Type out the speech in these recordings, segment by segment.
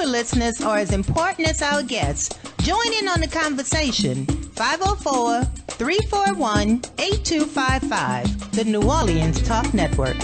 Our listeners are as important as our guests. Join in on the conversation. 504-341-8255. The New Orleans Talk Network.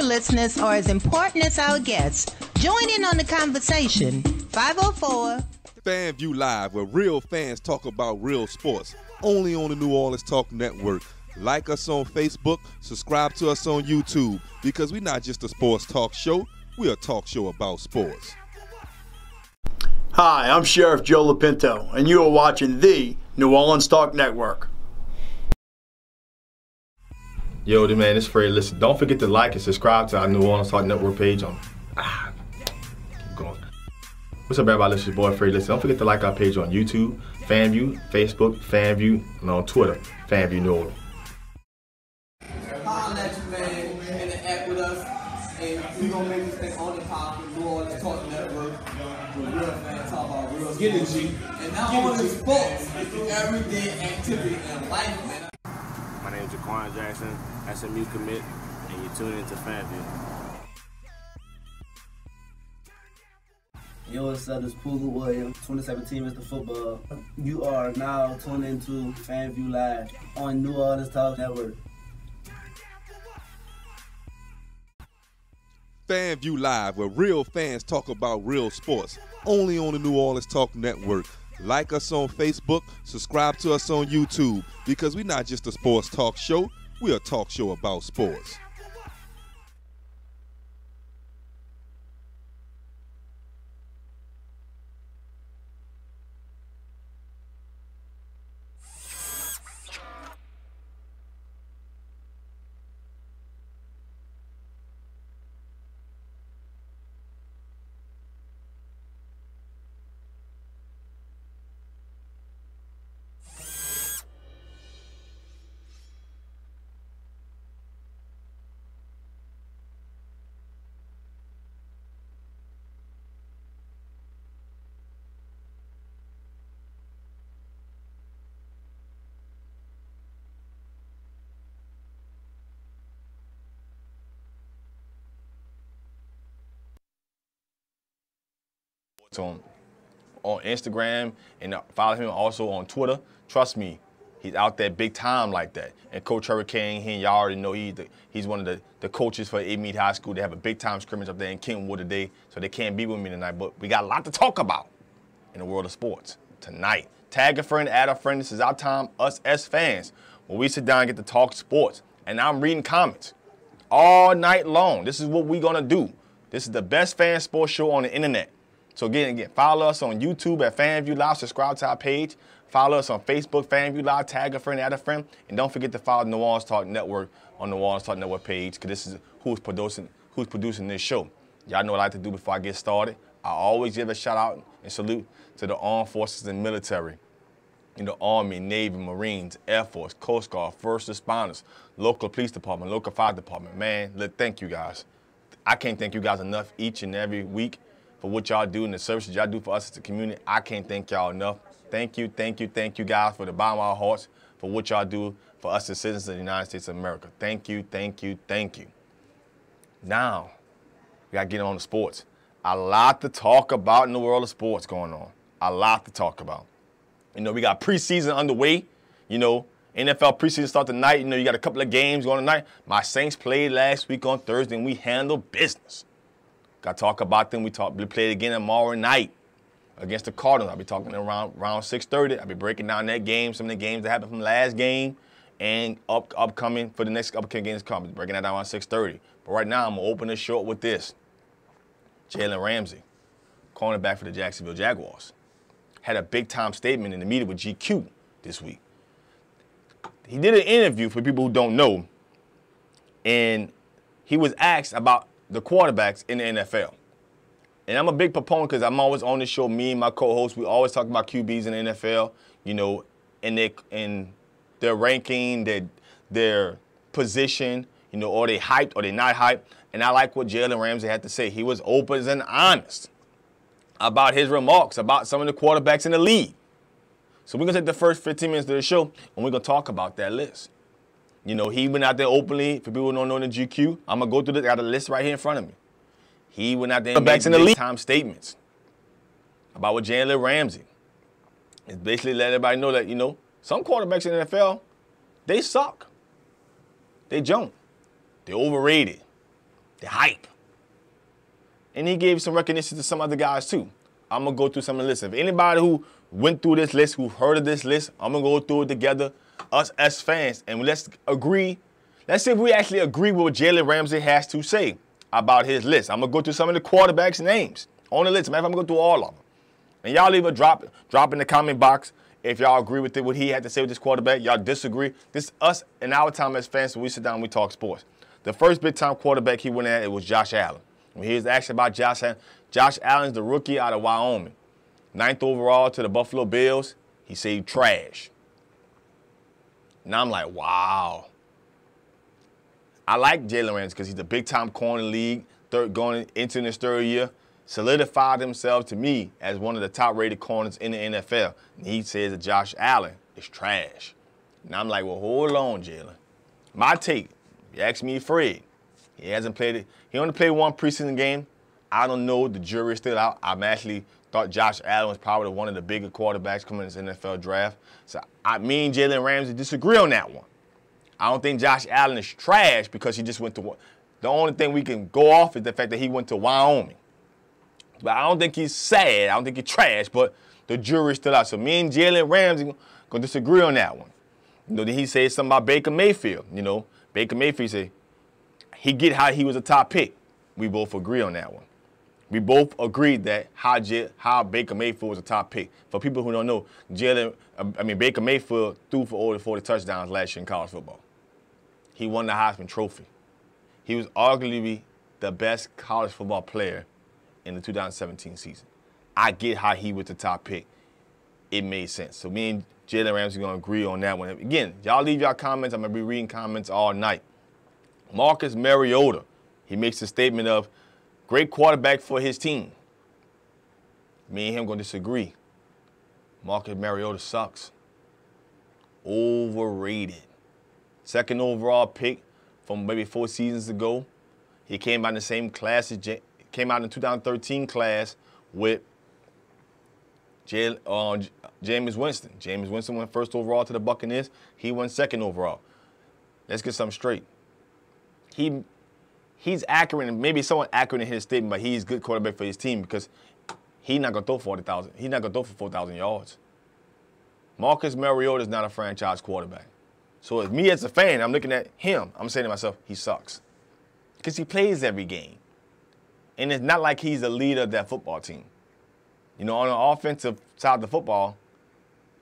Listeners are as important as our guests. Join in on the conversation. 504. FanView Live, where real fans talk about real sports. Only on the New Orleans Talk Network. Like us on Facebook, subscribe to us on YouTube, because we're not just a sports talk show, we're a talk show about sports. Hi, I'm Sheriff Joe Lapinto, and you are watching the New Orleans Talk Network. Yo, man, it's Fred. Listen, don't forget to like and subscribe to our New Orleans Talk Network page on. Keep going. What's up, everybody? This is your boy Fred. Listen, don't forget to like our page on YouTube, FanView, Facebook, FanView, and on Twitter, FanView New Orleans. Holla at you, man, in the app with us, and we gonna make this thing on the pop with New Orleans Talk Network. With real fans talk about real sports. And not only sports, it's everyday activity and life, man. My name is Jaquan Jackson, SMU commit, and you're tuning into FanView. Yo, what's up? It's Pooga Williams, 2017 Mr. Football. You are now tuned into FanView Live on New Orleans Talk Network. FanView Live, where real fans talk about real sports. Only on the New Orleans Talk Network. Like us on Facebook, subscribe to us on YouTube, because we're not just a sports talk show, we're a talk show about sports. On Instagram, and follow him also on Twitter. Trust me, he's out there big time like that. And Coach Hurricane, y'all already know he's one of the coaches for Meade High School. They have a big time scrimmage up there in Kenwood today, so they can't be with me tonight. But we got a lot to talk about in the world of sports tonight. Tag a friend, add a friend. This is our time, us as fans, when we sit down and get to talk sports. And I'm reading comments all night long. This is what we're gonna do. This is the best fan sports show on the internet. So again, follow us on YouTube at FanView Live. Subscribe to our page. Follow us on Facebook, FanView Live. Tag a friend, add a friend. And don't forget to follow the New Orleans Talk Network on the New Orleans Talk Network page, because this is who's producing this show. Y'all know what I like to do before I get started. I always give a shout out and salute to the armed forces and military. In the Army, Navy, Marines, Air Force, Coast Guard, first responders, local police department, local fire department. Man, thank you guys. I can't thank you guys enough each and every week for what y'all do and the services y'all do for us as a community. I can't thank y'all enough. Thank you guys for the bottom of our hearts for what y'all do for us as citizens of the United States of America. Thank you. Now, we gotta get on to sports. A lot to talk about in the world of sports going on. A lot to talk about. You know, we got preseason underway. You know, NFL preseason start tonight. You know, you got a couple of games going tonight. My Saints played last week on Thursday, and we handled business. Got to talk about them. We play again tomorrow night against the Cardinals. I'll be talking around 6:30. I'll be breaking down that game, some of the games that happened from last game, and upcoming for the next upcoming games coming. Breaking that down around 6:30. But right now, I'm going to open this short with this. Jalen Ramsey, cornerback for the Jacksonville Jaguars, had a big-time statement in the meeting with GQ this week. he did an interview for people who don't know, and he was asked about the quarterbacks in the NFL. And I'm a big proponent because I'm always on the show. Me and my co-host, we always talk about QBs in the NFL, you know, in their ranking, their position, you know, are they hyped or they not hyped? And I like what Jalen Ramsey had to say. He was open and honest about his remarks about some of the quarterbacks in the league. So we're going to take the first 15 minutes of the show, and we're going to talk about that list. You know, he went out there openly. For people who don't know the GQ, I'm going to go through this. I got a list right here in front of me. He went out there and made big-time statements about what Jalen Ramsey. It's basically let everybody know that, you know, some quarterbacks in the NFL, they suck. They junk. They're overrated. They're hype. And he gave some recognition to some other guys, too. I'm going to go through some of the lists. If anybody who went through this list, who heard of this list, I'm going to go through it together, us as fans, and let's agree. Let's see if we actually agree with what Jalen Ramsey has to say about his list. I'm going to go through some of the quarterbacks' names on the list. Matter of fact, I'm going to go through all of them. And y'all leave a drop in the comment box if y'all agree with it, what he had to say with this quarterback. Y'all disagree. This is us in our time as fans, so we sit down and we talk sports. The first big-time quarterback he went at, it was Josh Allen. When he was asked about Josh Allen, Josh Allen's the rookie out of Wyoming. 9th overall to the Buffalo Bills. He said he trash. Now I'm like, wow. I like Jalen Ramsey because he's a big-time corner in the league, going into his third year. Solidified himself to me as one of the top-rated corners in the NFL. And he says that Josh Allen is trash. And I'm like, well, hold on, Jalen. My take, you ask me Fred. He hasn't played it. He only played one preseason game. I don't know. The jury's still out. I'm actually thought Josh Allen was probably one of the bigger quarterbacks coming in this NFL draft. So me and Jalen Ramsey disagree on that one. I don't think Josh Allen is trash because he just went to – the only thing we can go off is the fact that he went to Wyoming. But I don't think he's sad. I don't think he's trash, but the jury's still out. So me and Jalen Ramsey going to disagree on that one. You know, then he said something about Baker Mayfield. You know, Baker Mayfield said he get how he was a top pick. We both agree on that one. We both agreed that how Baker Mayfield was a top pick. For people who don't know, Baker Mayfield threw for over 40 touchdowns last year in college football. He won the Heisman Trophy. He was arguably the best college football player in the 2017 season. I get how he was the top pick. It made sense. So me and Jalen Ramsey are going to agree on that one. Again, y'all leave y'all comments. I'm going to be reading comments all night. Marcus Mariota, he makes a statement of great quarterback for his team. Me and him going to disagree. Marcus Mariota sucks. Overrated. 2nd overall pick from maybe 4 seasons ago. He came out in the same class as came out in the 2013 class with Jameis Winston. Jameis Winston went 1st overall to the Buccaneers. He went 2nd overall. Let's get something straight. He's accurate, and maybe somewhat accurate in his statement, but he's a good quarterback for his team because he's not gonna throw 40,000. He's not gonna throw for 4,000 yards. Marcus Mariota is not a franchise quarterback. So as me as a fan, I'm looking at him. I'm saying to myself, he sucks because he plays every game. And it's not like he's a leader of that football team. You know, on the offensive side of the football,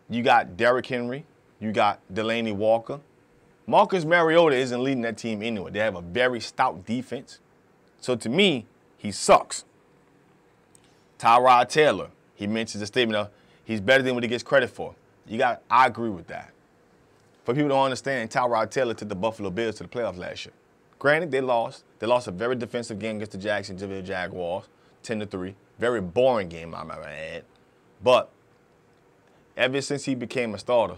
you got Derrick Henry, you got Delaney Walker. Marcus Mariota isn't leading that team anyway. They have a very stout defense. So to me, he sucks. Tyrod Taylor, he mentions a statement of he's better than what he gets credit for. I agree with that. For people who don't understand, Tyrod Taylor took the Buffalo Bills to the playoffs last year. Granted, they lost. They lost a very defensive game against the Jacksonville Jaguars, 10-3. Very boring game, I might add. But ever since he became a starter,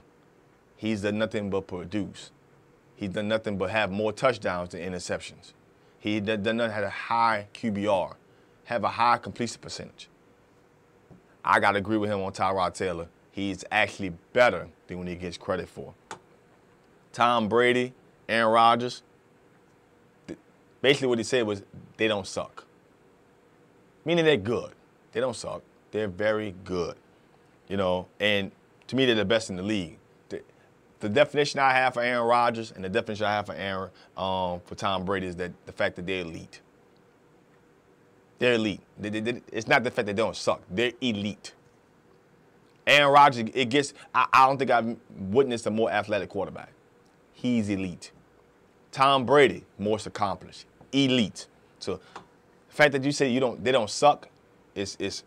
he's done nothing but produce. He's done nothing but have more touchdowns than interceptions. He done nothing had a high QBR, have a high completion percentage. I got to agree with him on Tyrod Taylor. He's actually better than what he gets credit for. Tom Brady, Aaron Rodgers, basically what he said was they don't suck. Meaning they're good. They don't suck. They're very good. You know, and to me, they're the best in the league. The definition I have for Aaron Rodgers and the definition I have for Tom Brady is that the fact that they're elite. They're elite. It's not the fact that they don't suck. They're elite. Aaron Rodgers, I don't think I've witnessed a more athletic quarterback. he's elite. Tom Brady, most accomplished, elite. So the fact that you say they don't suck, is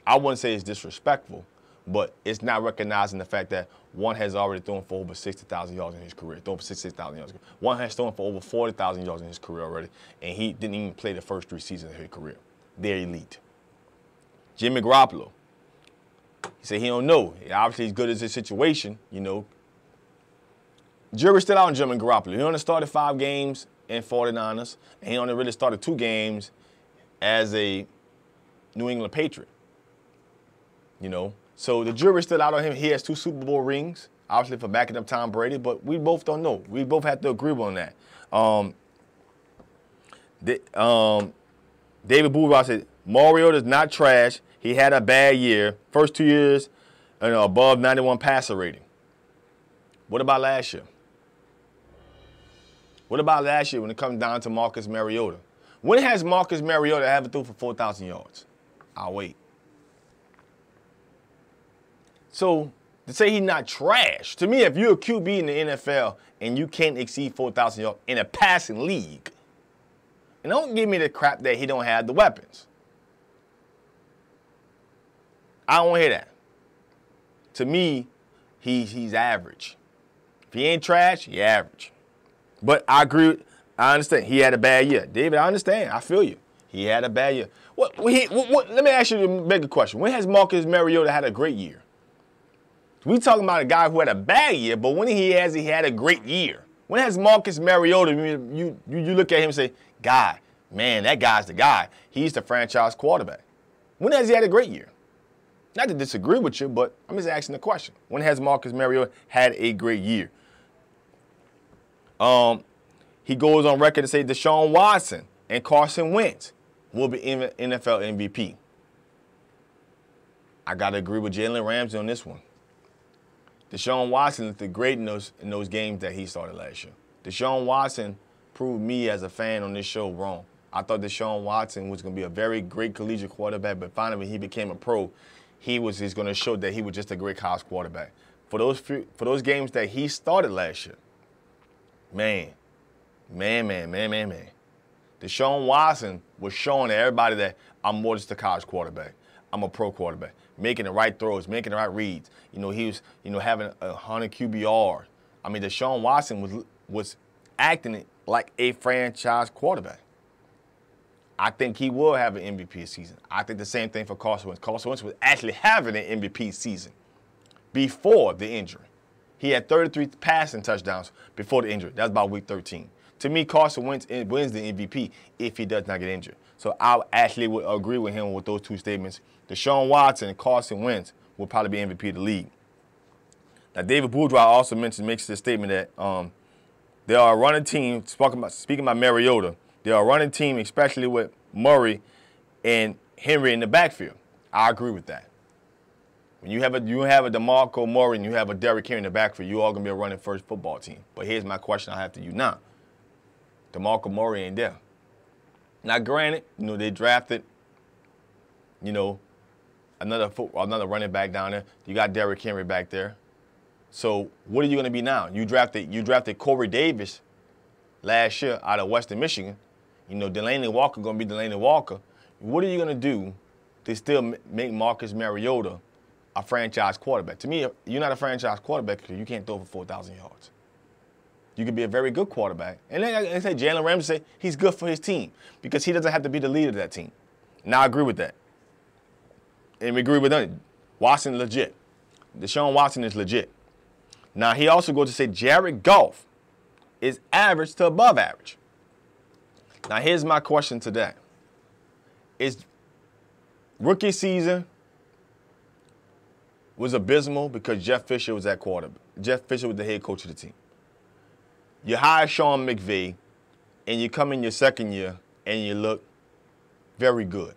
I wouldn't say it's disrespectful, but it's not recognizing the fact that one has already thrown for over 60,000 yards in his career, thrown for 66,000 yards. One has thrown for over 40,000 yards in his career already, and he didn't even play the first 3 seasons of his career. They're elite. Jimmy Garoppolo, he said he don't know. Obviously, he's good as his situation, you know. Jury's still out on Jimmy Garoppolo. He only started 5 games in 49ers, and he only really started 2 games as a New England Patriot. You know, so the jury's still out on him. He has 2 Super Bowl rings, obviously for backing up Tom Brady, but we both don't know. We both have to agree on that. David Boudreaux said, Mariota's not trash. He had a bad year. First 2 years, above 91 passer rating. What about last year? What about last year when it comes down to Marcus Mariota? When has Marcus Mariota ever threw for 4,000 yards? I'll wait. So to say he's not trash, to me, if you're a QB in the NFL and you can't exceed 4,000 yards in a passing league, and don't give me the crap that he don't have the weapons. I don't want to hear that. To me, he's average. If he ain't trash, he average. But I agree. I understand. He had a bad year. David, I understand. I feel you. He had a bad year. Let me ask you a bigger question. When has Marcus Mariota had a great year? We talking about a guy who had a bad year, but when he had a great year. When has Marcus Mariota, you look at him and say, God, man, that guy's the guy. He's the franchise quarterback. When has he had a great year? Not to disagree with you, but I'm just asking the question. When has Marcus Mariota had a great year? He goes on record to say Deshaun Watson and Carson Wentz will be NFL MVP. I got to agree with Jalen Ramsey on this one. Deshaun Watson looked great in those games that he started last year. Deshaun Watson proved me as a fan on this show wrong. I thought Deshaun Watson was going to be a very great collegiate quarterback, but finally when he became a pro, he's going to show that he was just a great college quarterback. For those games that he started last year, man. Deshaun Watson was showing to everybody that I'm more just a college quarterback. I'm a pro quarterback, making the right throws, making the right reads. You know, he was, having 100 QBR. I mean, Deshaun Watson was acting like a franchise quarterback. I think he will have an MVP season. I think the same thing for Carson Wentz. Carson Wentz was actually having an MVP season before the injury. He had 33 passing touchdowns before the injury. That's about week 13. To me, Carson Wentz wins the MVP if he does not get injured. So I actually would agree with him with those 2 statements. Deshaun Watson and Carson Wentz will probably be MVP of the league. Now, David Boudreaux also makes the statement that they are a running team, speaking about Mariota, they are a running team, especially with Murray and Henry in the backfield. I agree with that. When you have a DeMarco Murray and you have a Derrick Henry in the backfield, you're all going to be a running first football team. But here's my question I have to you now. DeMarco Murray ain't there. Now, granted, they drafted, another running back down there. You got Derrick Henry back there. So what are you going to be now? You drafted Corey Davis last year out of Western Michigan. Delaney Walker going to be Delaney Walker. What are you going to do to still make Marcus Mariota a franchise quarterback? To me, you're not a franchise quarterback because you can't throw for 4,000 yards. You can be a very good quarterback. And then I say Jalen Ramsey say he's good for his team because he doesn't have to be the leader of that team. Now I agree with that. And we agree with that. Watson legit. Deshaun Watson is legit. Now he also goes to say Jared Goff is average to above average. Now here's my question to that. Is rookie season was abysmal because Jeff Fisher was at quarterback. Jeff Fisher was the head coach of the team. You hire Sean McVay, and you come in your second year, and you look very good.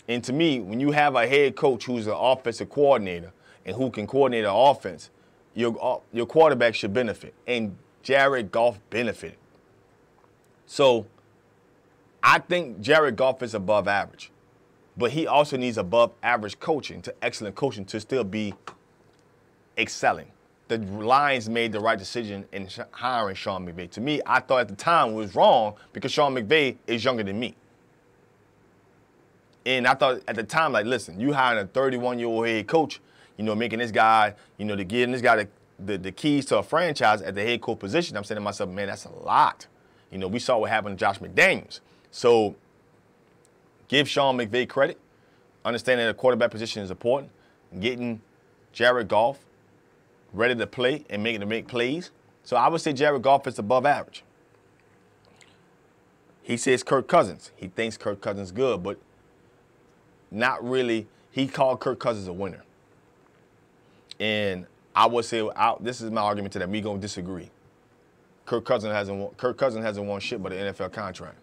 And to me, when you have a head coach who's an offensive coordinator and who can coordinate an offense, your quarterback should benefit. And Jared Goff benefited. So I think Jared Goff is above average. But he also needs above average coaching to excellent coaching to still be excelling. the Lions made the right decision in hiring Sean McVay. To me, I thought at the time it was wrong because Sean McVay is younger than me. And I thought at the time, like, listen, you hiring a 31-year-old head coach, you know, making this guy, you know, to giving this guy the keys to a franchise at the head coach position. I'm saying to myself, man, that's a lot. You know, we saw what happened to Josh McDaniels. So give Sean McVay credit. Understanding the quarterback position is important. Getting Jared Goff ready to play and making to make plays. So I would say Jared Goff is above average. He says Kirk Cousins. He thinks Kirk Cousins is good, but not really. He called Kirk Cousins a winner. And I would say this is my argument to that. We're going to disagree. Kirk Cousins hasn't won shit but an NFL contract.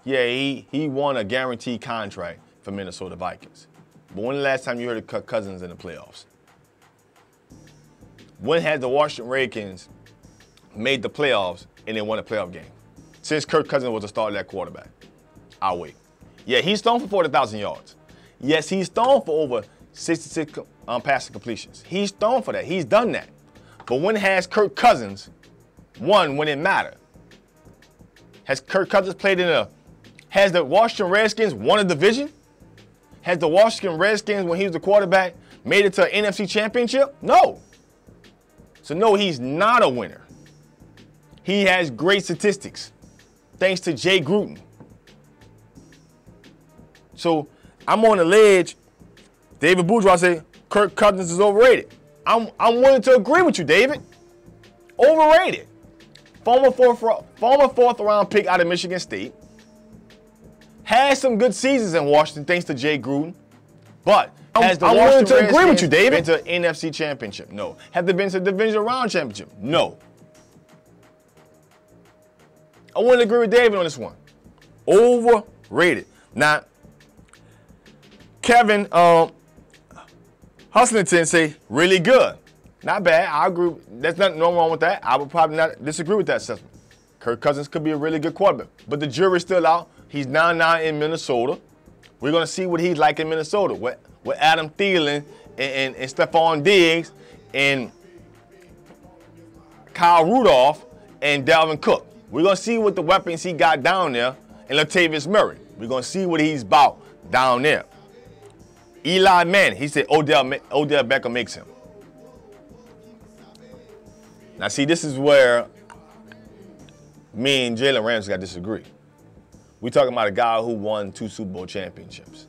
Yeah, he won a guaranteed contract for Minnesota Vikings. But when the last time you heard of Kirk Cousins in the playoffs? When has the Washington Redskins made the playoffs and then won a playoff game? Since Kirk Cousins was the starter at quarterback. I'll wait. Yeah, he's thrown for 40,000 yards. Yes, he's thrown for over 66 passing completions. He's thrown for that. He's done that. But when has Kirk Cousins won when it mattered? Has Kirk Cousins played has the Washington Redskins won a division? Has the Washington Redskins, when he was the quarterback, made it to an NFC championship? No. So no, he's not a winner. He has great statistics, thanks to Jay Gruden. So I'm on the ledge. David Bourgeois say Kirk Cousins is overrated. I'm willing to agree with you, David. Overrated. Former fourth round pick out of Michigan State. Had some good seasons in Washington thanks to Jay Gruden. But has the Washington Redskins agree with you, David. Been to an NFC championship? No. Have they been to a division round championship? No. I want to agree with David on this one. Overrated. Now, Kevin Hustlington say really good. Not bad. I agree. There's nothing wrong with that. I would probably not disagree with that assessment. Kirk Cousins could be a really good quarterback. But the jury's still out. He's now in Minnesota. We're going to see what he's like in Minnesota with Adam Thielen and Stephon Diggs and Kyle Rudolph and Dalvin Cook. We're going to see what the weapons he got down there and Latavius Murray. We're going to see what he's about down there. Eli Manning, he said Odell Beckham makes him. Now, see, this is where me and Jalen Ramsey got to disagree. We're talking about a guy who won 2 Super Bowl championships.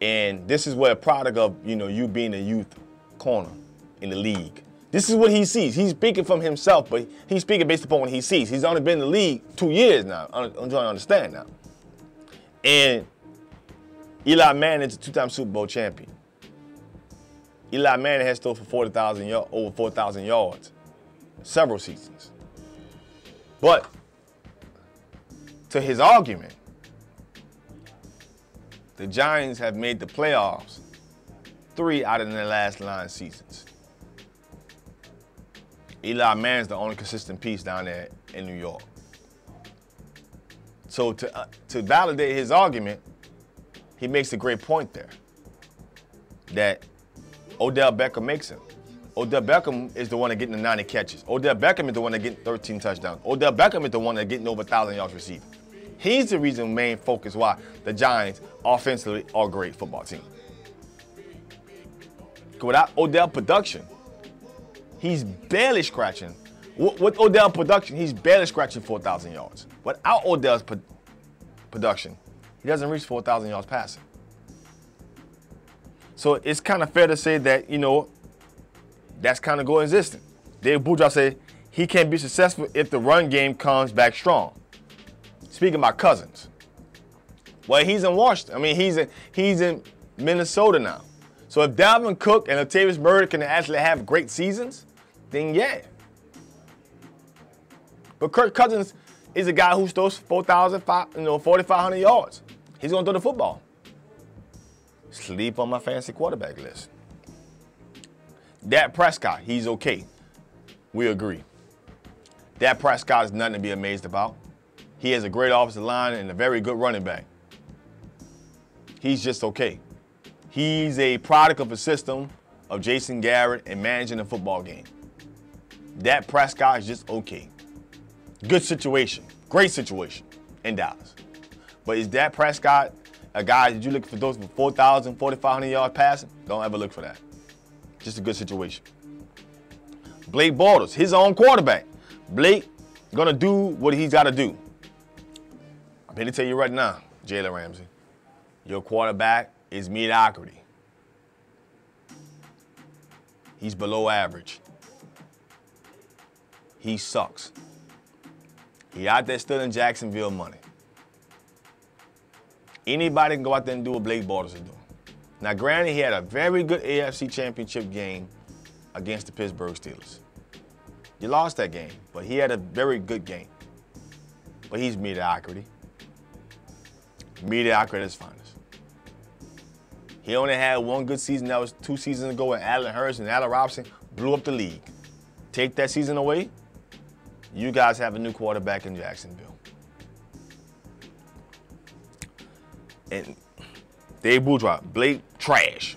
And this is where a product of, you being a youth corner in the league. This is what he sees. He's speaking from himself, but he's speaking based upon what he sees. He's only been in the league 2 years now. I'm trying to understand now. And Eli Manning is a 2-time Super Bowl champion. Eli Manning has thrown for over 4,000 yards, several seasons. But to his argument, the Giants have made the playoffs 3 out of their last 9 seasons. Eli Manning's the only consistent piece down there in New York. So to validate his argument, he makes a great point there that Odell Beckham makes him. Odell Beckham is the one that getting the 90 catches. Odell Beckham is the one that getting 13 touchdowns. Odell Beckham is the one that getting over 1,000 yards receiving. He's the reason, main focus why the Giants offensively are a great football team. Without Odell production, he's barely scratching. With Odell production, he's barely scratching 4,000 yards. Without Odell's production, he doesn't reach 4,000 yards passing. So it's kind of fair to say that, that's kind of coexistent. Dave Bourgeois said he can't be successful if the run game comes back strong. Speaking about Cousins. Well, he's in Washington. I mean, he's in Minnesota now. So if Dalvin Cook and Latavius Murray can actually have great seasons, then yeah. But Kirk Cousins is a guy who throws 4,500 yards. He's going to throw the football. Sleep on my fantasy quarterback list. Dak Prescott, he's okay. We agree. Dak Prescott is nothing to be amazed about. He has a great offensive line and a very good running back. He's just okay. He's a product of a system of Jason Garrett and managing a football game. Dak Prescott is just okay. Good situation. Great situation in Dallas. But is Dak Prescott a guy that you look for those for 4,000, 4,500 yards passing? Don't ever look for that. Just a good situation. Blake Bortles, his own quarterback. Blake gonna do what he's got to do. I'm here to tell you right now, Jalen Ramsey, your quarterback is mediocrity. He's below average. He sucks. He out there stealing Jacksonville money. Anybody can go out there and do what Blake Bortles is doing. Now, granted, he had a very good AFC Championship game against the Pittsburgh Steelers. You lost that game, but he had a very good game. But he's mediocrity. Mediocrity at his finest. He only had one good season. That was 2 seasons ago when Allen Hurst and Allen Robinson blew up the league. Take that season away, you guys have a new quarterback in Jacksonville. And Dave Boudreaux, Blake, trash.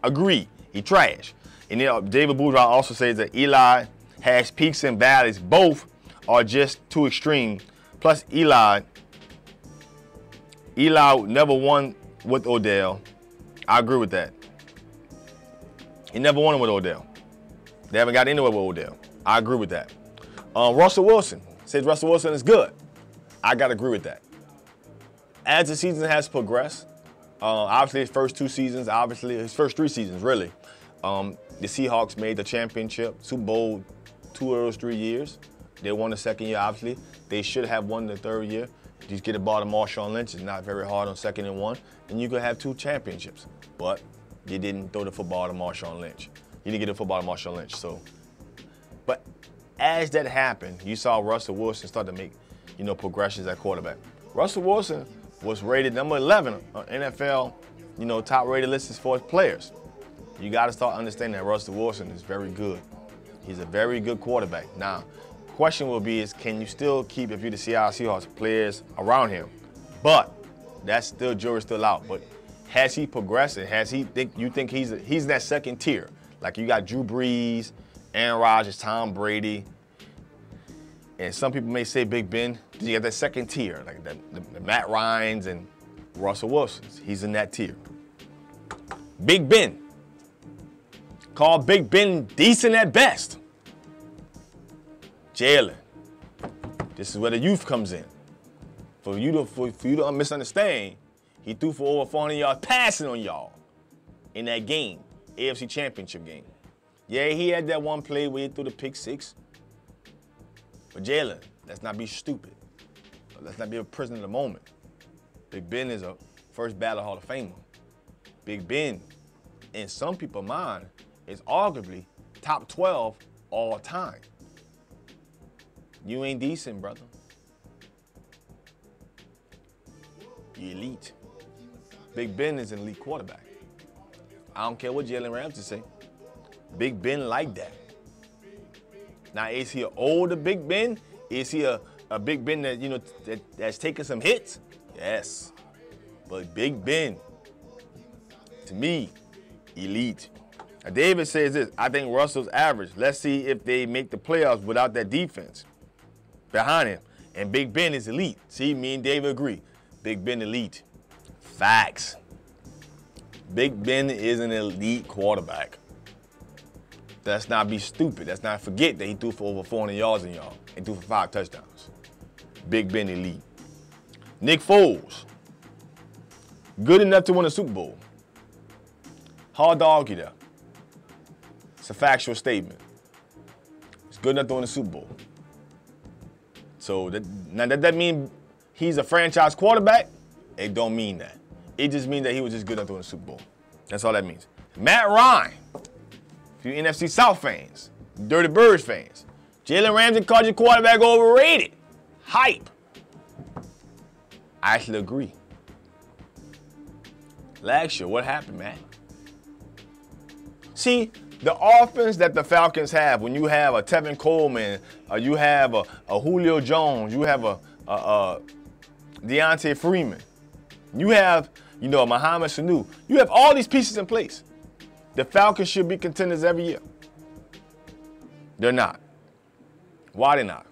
Agree, he trash. And then David Boudreaux also says that Eli has peaks and valleys. Both are just too extreme. Plus, Eli never won with Odell. I agree with that. He never won with Odell. They haven't got anywhere with Odell. I agree with that. Russell Wilson says Russell Wilson is good. I got to agree with that. As the season has progressed, obviously his first 2 seasons, obviously his first 3 seasons, really, the Seahawks made the championship, Super Bowl 2 of those 3 years. They won the second year, obviously. They should have won the 3rd year. Just get the ball to Marshawn Lynch. It's not very hard on 2nd and 1, and you could have 2 championships. But you didn't throw the football to Marshawn Lynch. You didn't get the football to Marshawn Lynch. But as that happened, you saw Russell Wilson start to make, progressions at quarterback. Russell Wilson was rated number 11 on NFL, top rated lists for his players. You got to start understanding that Russell Wilson is very good. He's a very good quarterback. Now, question will be is, can you still keep, if you're the Seattle Seahawks, players around him? But that's still, jury's still out. But has he progressed? Has he you think he's in that second tier? Like you got Drew Brees, Aaron Rodgers, Tom Brady, and some people may say Big Ben. You got that second tier, like the Matt Ryans and Russell Wilsons. He's in that tier. Big Ben. Call Big Ben decent at best. Jalen. This is where the youth comes in. For you to misunderstand, he threw for over 400 yards passing on y'all in that game, AFC Championship game. Yeah, he had that one play where he threw the pick 6. But Jalen, let's not be stupid. Let's not be a prisoner of the moment. Big Ben is a first ballot Hall of Famer. Big Ben, in some people's mind, is arguably top 12 all time. You ain't decent, brother. You elite. Big Ben is an elite quarterback. I don't care what Jalen Ramsey say. Big Ben like that. Now, is he an older Big Ben? Is he a Big Ben that, that's taking some hits? Yes. But Big Ben, to me, elite. Now, David says this, I think Russell's average. Let's see if they make the playoffs without that defense behind him. And Big Ben is elite. See, me and David agree. Big Ben elite. Facts. Big Ben is an elite quarterback. Let's not be stupid. Let's not forget that he threw for over 400 yards in y'all and threw for 5 touchdowns. Big Ben elite. Nick Foles. Good enough to win a Super Bowl. Hard to argue that. It's a factual statement. It's good enough to win a Super Bowl. So now that mean he's a franchise quarterback? It don't mean that. It just means that he was just good enough to win a Super Bowl. That's all that means. Matt Ryan. If you NFC South fans, Dirty Birds fans, Jalen Ramsey called your quarterback overrated. Hype. I actually agree. Last year, what happened, man? See, the offense that the Falcons have, when you have a Tevin Coleman, you have a Julio Jones, you have a Deontay Freeman, you have, Mohamed Sanu, you have all these pieces in place. The Falcons should be contenders every year. They're not. Why they not?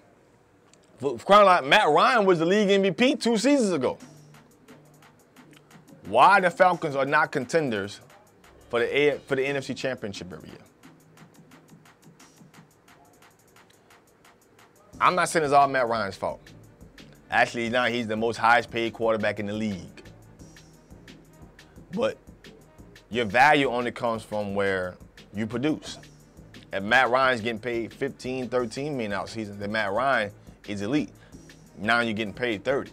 For crying out, Matt Ryan was the league MVP 2 seasons ago. Why the Falcons are not contenders for the NFC Championship every year? I'm not saying it's all Matt Ryan's fault. Actually, now he's the most highest paid quarterback in the league. But your value only comes from where you produce. If Matt Ryan's getting paid $15, $13 million out season, then Matt Ryan is elite. Now you're getting paid $30.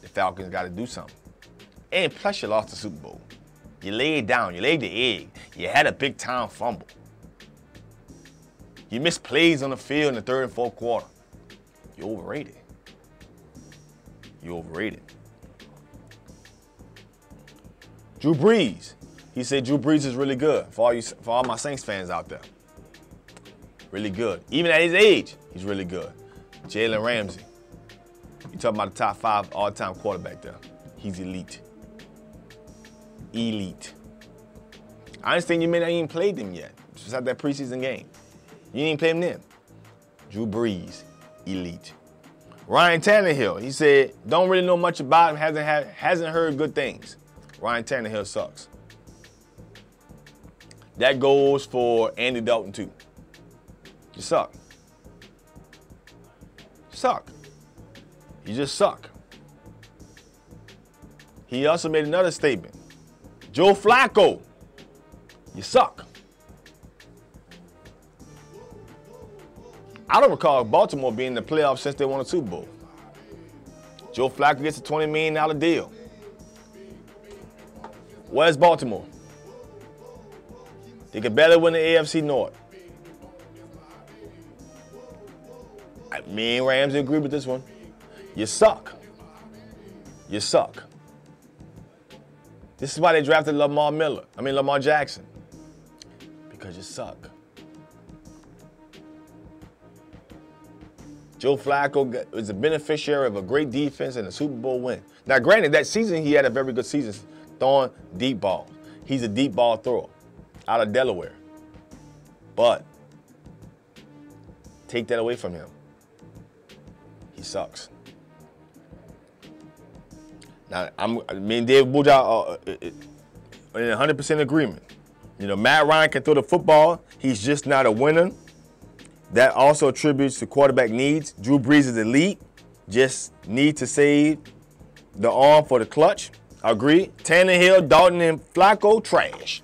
The Falcons got to do something. And plus you lost the Super Bowl. You laid down, you laid the egg. You had a big time fumble. You missed plays on the field in the third and fourth quarter. You're overrated. You're overrated. Drew Brees. He said Drew Brees is really good for all my Saints fans out there. Really good. Even at his age, he's really good. Jalen Ramsey. You talking about the top 5 all-time quarterback there. He's elite. Elite. I understand you may not even played them yet. Just had that preseason game. You didn't play him then. Drew Brees, elite. Ryan Tannehill, he said, don't really know much about him, hasn't heard good things. Ryan Tannehill sucks. That goes for Andy Dalton too. You suck. Suck. You just suck. He also made another statement. Joe Flacco, you suck. I don't recall Baltimore being in the playoffs since they won a Super Bowl. Joe Flacco gets a $20 million deal. Where's Baltimore? They could barely win the AFC North. Me and Ramsey agree with this one. You suck. You suck. This is why they drafted Lamar Jackson. Because you suck. Joe Flacco was a beneficiary of a great defense and a Super Bowl win. Now, granted, that season he had a very good season throwing deep balls. He's a deep ball thrower out of Delaware. But take that away from him. He sucks. Now, me and Dave Buja are in 100% agreement. You know, Matt Ryan can throw the football. He's just not a winner. That also attributes to quarterback needs. Drew Brees is elite. Just need to save the arm for the clutch. I agree. Tannehill, Dalton, and Flacco, trash.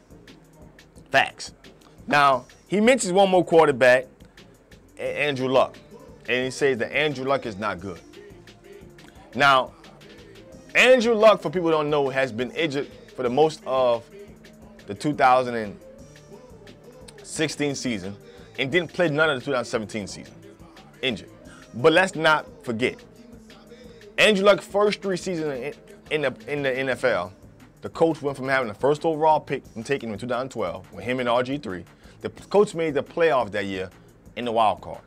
Facts. Now, he mentions one more quarterback, Andrew Luck. And he says that Andrew Luck is not good. Now, Andrew Luck, for people who don't know, has been injured for the most of the 2016 season and didn't play none of the 2017 season. Injured. But let's not forget, Andrew Luck's first 3 seasons in the NFL, the coach went from having the first overall pick and taking him in 2012 with him and RG3. The coach made the playoffs that year in the wild card.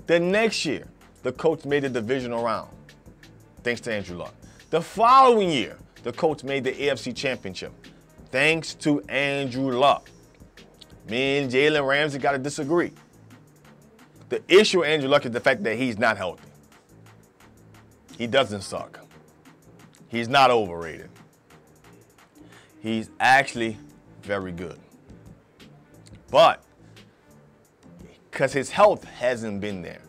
The next year, the coach made the divisional round, thanks to Andrew Luck. The following year, the coach made the AFC Championship, thanks to Andrew Luck. Me and Jalen Ramsey got to disagree. The issue with Andrew Luck is the fact that he's not healthy. He doesn't suck. He's not overrated. He's actually very good. But because his health hasn't been there,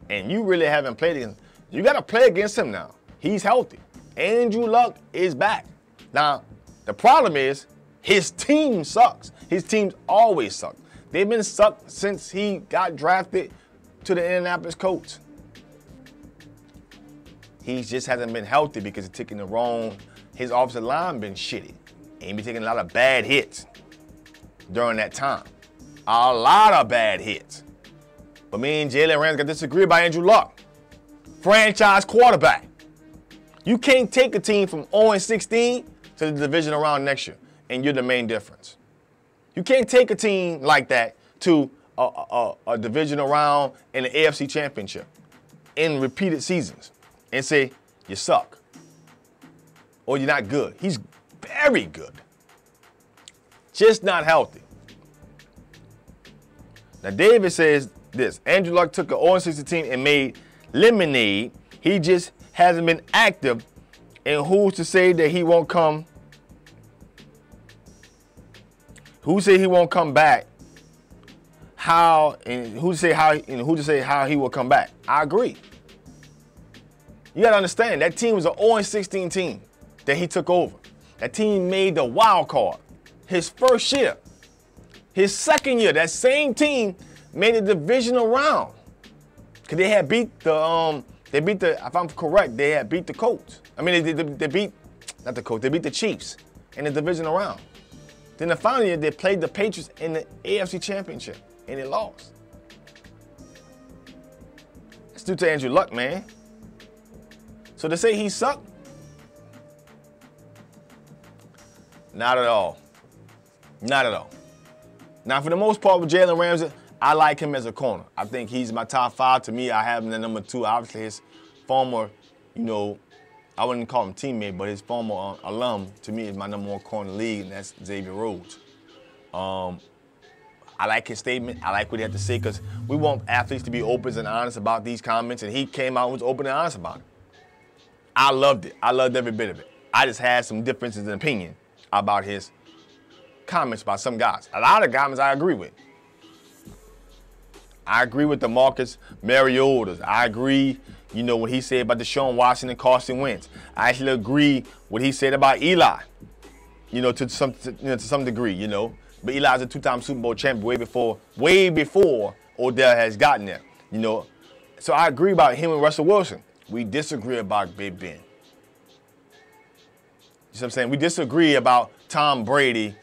and you really haven't played against him, you got to play against him now. He's healthy. Andrew Luck is back. Now, the problem is his team sucks. His teams always suck. They've been sucked since he got drafted to the Indianapolis Colts. He just hasn't been healthy because he's taking the wrong, his offensive line been shitty. And he been taking a lot of bad hits during that time. A lot of bad hits. But me and Jalen Ramsey got to disagree about Andrew Luck. Franchise quarterback. You can't take a team from 0-16 to the divisional round next year, and you're the main difference. You can't take a team like that to a divisional round in the AFC Championship in repeated seasons and say, you suck, or you're not good. He's very good. Just not healthy. Now, David says this. Andrew Luck took an 0-60 team and made lemonade. He just hasn't been active. And who's to say that he won't come? Who say he won't come back? How and who to say how he will come back? I agree. You gotta understand that team was an 0-16 team that he took over. That team made the wild card his first year. His second year, that same team made a divisional round. Cause they had beat the if I'm correct, they had beat the Colts. I mean they beat not the Colts, they beat the Chiefs in the divisional round. Then the final year they played the Patriots in the AFC Championship and they lost. That's due to Andrew Luck, man. So to say he sucked? Not at all. Not at all. Now, for the most part with Jalen Ramsey, I like him as a corner. I think he's my top 5. To me, I have him at number 2. Obviously, his former, I wouldn't call him teammate, but his former alum, to me, is my number 1 corner in the league, and that's Xavier Rhodes. I like his statement. I like what he had to say because we want athletes to be open and honest about these comments, and he came out and was open and honest about it. I loved it. I loved every bit of it. I just had some differences in opinion about his comments about some guys. A lot of comments I agree with. I agree with the Marcus Mariotas. I agree, what he said about Deshaun Watson and Carson Wentz. I actually agree what he said about Eli, to some degree, But Eli's a 2-time Super Bowl champion way before Odell has gotten there, So I agree about him and Russell Wilson. We disagree about Big Ben. You see what I'm saying? We disagree about Tom Brady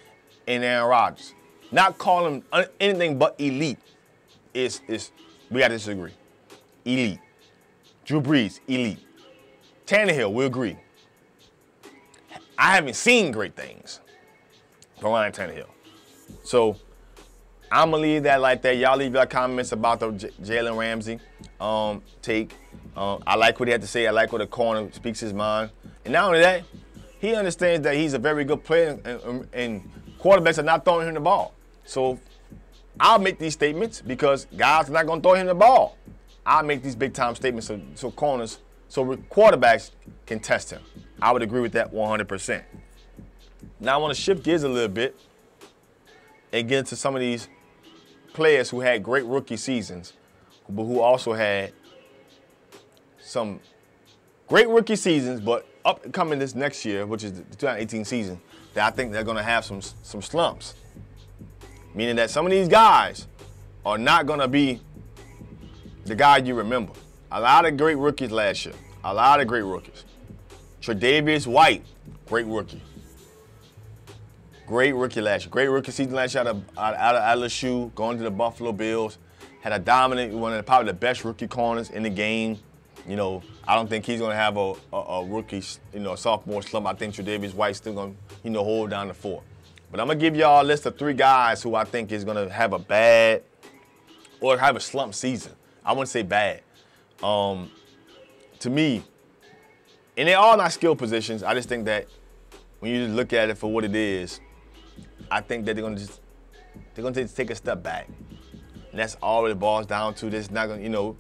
and Aaron Rodgers. Not calling him anything but elite we got to disagree. Elite. Drew Brees, elite. Tannehill, we agree. I haven't seen great things from Ryan Tannehill. So I'm going to leave that like that. Y'all leave your comments about the Jalen Ramsey take. I like what he had to say. I like what the corner speaks his mind. And not only that, he understands that he's a very good player and quarterbacks are not throwing him the ball. So I'll make these statements because guys are not going to throw him the ball. I'll make these big-time statements so quarterbacks can test him. I would agree with that 100%. Now I want to shift gears a little bit and get into some of these players who had great rookie seasons, but who also had some great rookie seasons, but upcoming this next year, which is the 2018 season, that I think they're going to have some slumps. Meaning that some of these guys are not going to be the guy you remember. A lot of great rookies last year. A lot of great rookies. Tre'Davious White, great rookie. Great rookie last year. Great rookie season last year out of LSU, going to the Buffalo Bills. Had a dominant, one of probably the best rookie corners in the game. I don't think he's going to have a rookie, a sophomore slump. I think Tre'Davious White's still going to, hold down the fort. But I'm going to give y'all a list of 3 guys who I think is going to have a bad or have a slump season. I wouldn't say bad. To me, and they're all not skill positions. I just think that when you just look at it for what it is, I think that they're going to take a step back. And that's all it boils down to. This not going to,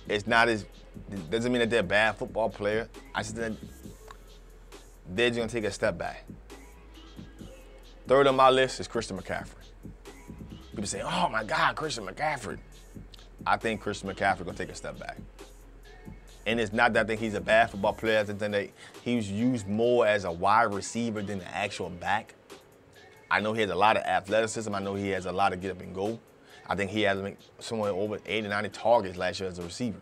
it's not as, it doesn't mean that they're a bad football player. I just think they're just going to take a step back. Third on my list is Christian McCaffrey. People say, oh my God, Christian McCaffrey. I think Christian McCaffrey going to take a step back. And it's not that I think he's a bad football player. I think that he's used more as a wide receiver than an actual back. I know he has a lot of athleticism. I know he has a lot of get up and go. I think he has somewhere over 80, 90 targets last year as a receiver.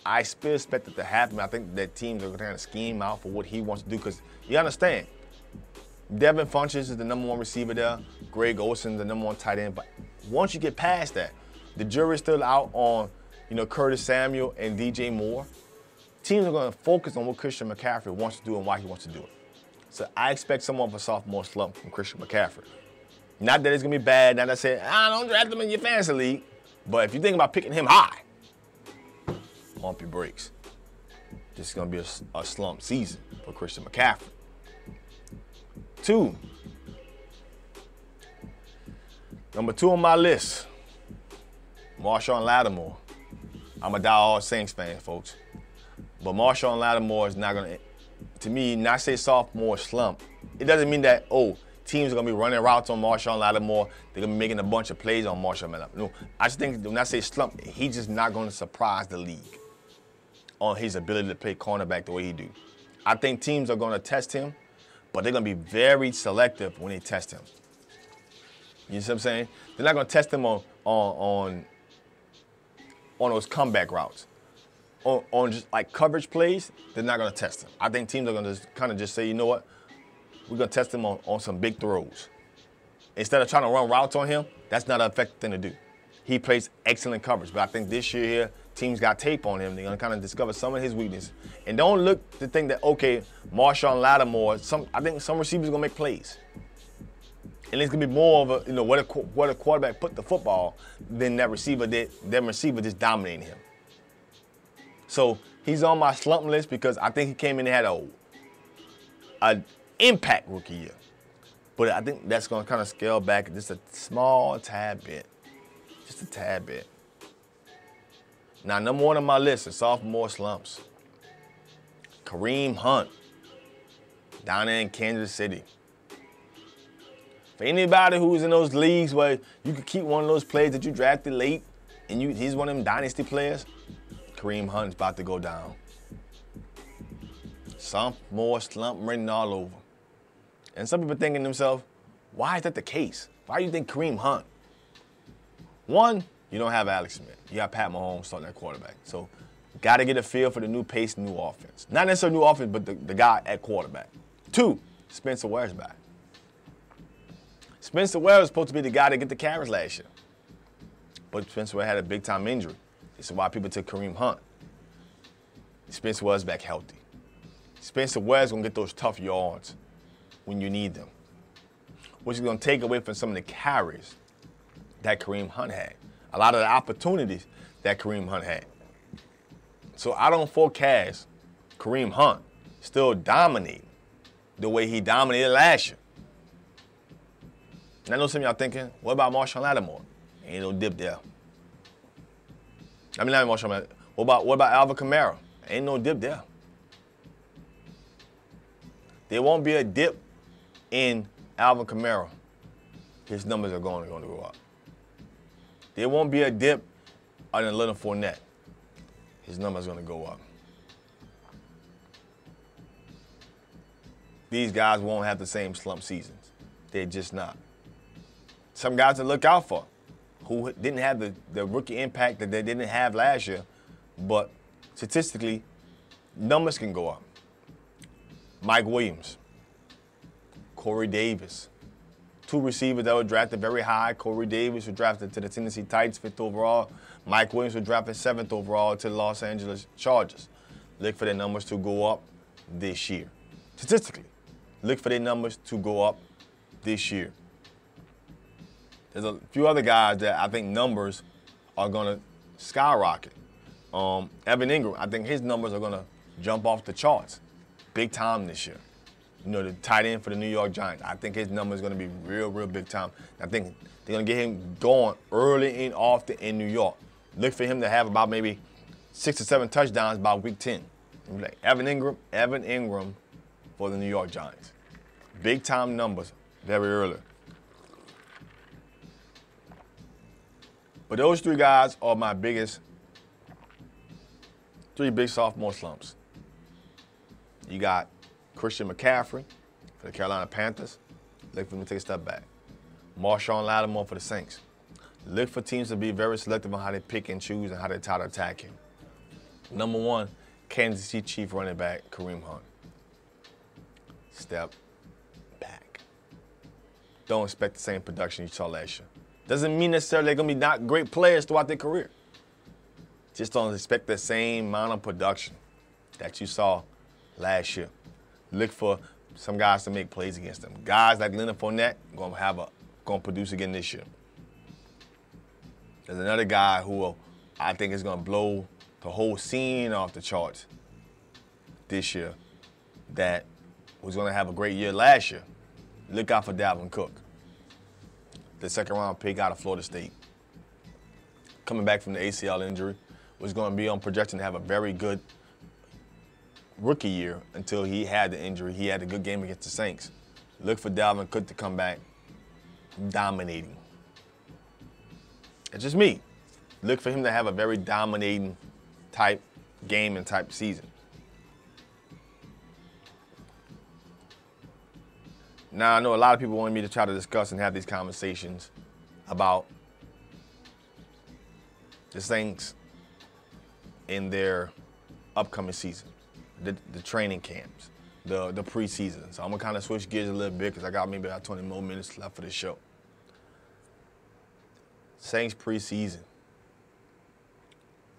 I still expect it to happen. I think that teams are going to scheme out for what he wants to do because you understand, Devin Funchess is the number 1 receiver there. Greg Olsen, the number 1 tight end. But once you get past that, the jury's still out on, Curtis Samuel and DJ Moore. Teams are going to focus on what Christian McCaffrey wants to do and why he wants to do it. So I expect somewhat of a sophomore slump from Christian McCaffrey. Not that it's going to be bad. Not that I say, don't draft him in your fantasy league. But if you think about picking him high, pump your brakes. This is going to be a slump season for Christian McCaffrey. 2, Number 2 on my list, Marshawn Lattimore. I'm a diehard Saints fan, folks. But Marshawn Lattimore is not going to, to me, not say sophomore slump. It doesn't mean that, teams are going to be running routes on Marshawn Lattimore. They're going to be making a bunch of plays on Marshawn Lattimore. No, I just think when I say slump, he's just not going to surprise the league on his ability to play cornerback the way he do. I think teams are going to test him, but they're going to be very selective when they test him. You see what I'm saying? They're not going to test him on those comeback routes. On just like coverage plays, they're not going to test him. I think teams are going to kind of just say, you know what? We're going to test him on some big throws. Instead of trying to run routes on him, that's not an effective thing to do. He plays excellent coverage, but I think this year here, teams got tape on him. They're going to kind of discover some of his weaknesses. And don't look to think that, okay, Marshawn Lattimore, I think some receivers are going to make plays. And it's going to be more of a, where the quarterback put the football than that receiver just dominating him. So he's on my slump list because I think he came in and had an impact rookie year. But I think that's going to kind of scale back just a small tad bit. Just a tad bit. Now, number 1 on my list is sophomore slumps. Kareem Hunt, down there in Kansas City. For anybody who's in those leagues where you could keep one of those players that you drafted late and he's one of them dynasty players, Kareem Hunt's about to go down. Sophomore slump written all over. And some people thinking to themselves, why is that the case? Why do you think Kareem Hunt? One, you don't have Alex Smith. You got Pat Mahomes starting at quarterback. So got to get a feel for the new pace, new offense. Not necessarily new offense, but the guy at quarterback. 2, Spencer Ware's back. Spencer Ware was supposed to be the guy to get the carries last year. But Spencer Ware had a big-time injury. This is why people took Kareem Hunt. Spencer Ware's back healthy. Spencer Ware's going to get those tough yards when you need them, which is going to take away from some of the carries that Kareem Hunt had. A lot of the opportunities that Kareem Hunt had. So I don't forecast Kareem Hunt still dominating the way he dominated last year. And I know some of y'all thinking, what about Marshawn Lattimore? Ain't no dip there. I mean, not Marshawn Lattimore. What about Alvin Kamara? Ain't no dip there. There won't be a dip in Alvin Kamara. His numbers are going to go up. There won't be a dip in Leonard Fournette. His numbers are going to go up. These guys won't have the same slump seasons. They're just not. Some guys to look out for who didn't have the rookie impact that they didn't have last year, but statistically, numbers can go up. Mike Williams, Corey Davis, 2 receivers that were drafted very high. Corey Davis was drafted to the Tennessee Titans 5th overall. Mike Williams was drafted 7th overall to the Los Angeles Chargers. Look for their numbers to go up this year. Statistically, look for their numbers to go up this year. There's a few other guys that I think numbers are going to skyrocket. Evan Engram, I think his numbers are going to jump off the charts big time this year. The tight end for the New York Giants. I think his number is going to be real, real big time. I think they're going to get him going early and often in New York. Look for him to have about maybe 6 or 7 touchdowns by week 10. Like Evan Engram for the New York Giants. Big time numbers very early. But those 3 guys are my biggest 3 big sophomore slumps. You got Christian McCaffrey for the Carolina Panthers. Look for him to take a step back. Marshawn Lattimore for the Saints. Look for teams to be very selective on how they pick and choose and how they try to attack him. Number 1, Kansas City Chief running back Kareem Hunt. Step back. Don't expect the same production you saw last year. Doesn't mean necessarily they're going to be not great players throughout their career. Just don't expect the same amount of production that you saw last year. Look for some guys to make plays against them. Guys like Leonard Fournette going to produce again this year. There's another guy who I think is going to blow the whole scene off the charts this year that was going to have a great year last year. Look out for Dalvin Cook. the second-round pick out of Florida State. Coming back from the ACL injury, was going to be on projection to have a very good rookie year until he had the injury. He had a good game against the Saints. Look for Dalvin Cook to come back dominating. It's just me. Look for him to have a very dominating type game and type season. Now, I know a lot of people wanted me to try to discuss and have these conversations about the Saints in their upcoming season, the training camps, the preseason. So I'm going to kind of switch gears a little bit because I got maybe about 20 more minutes left for the show. Saints preseason.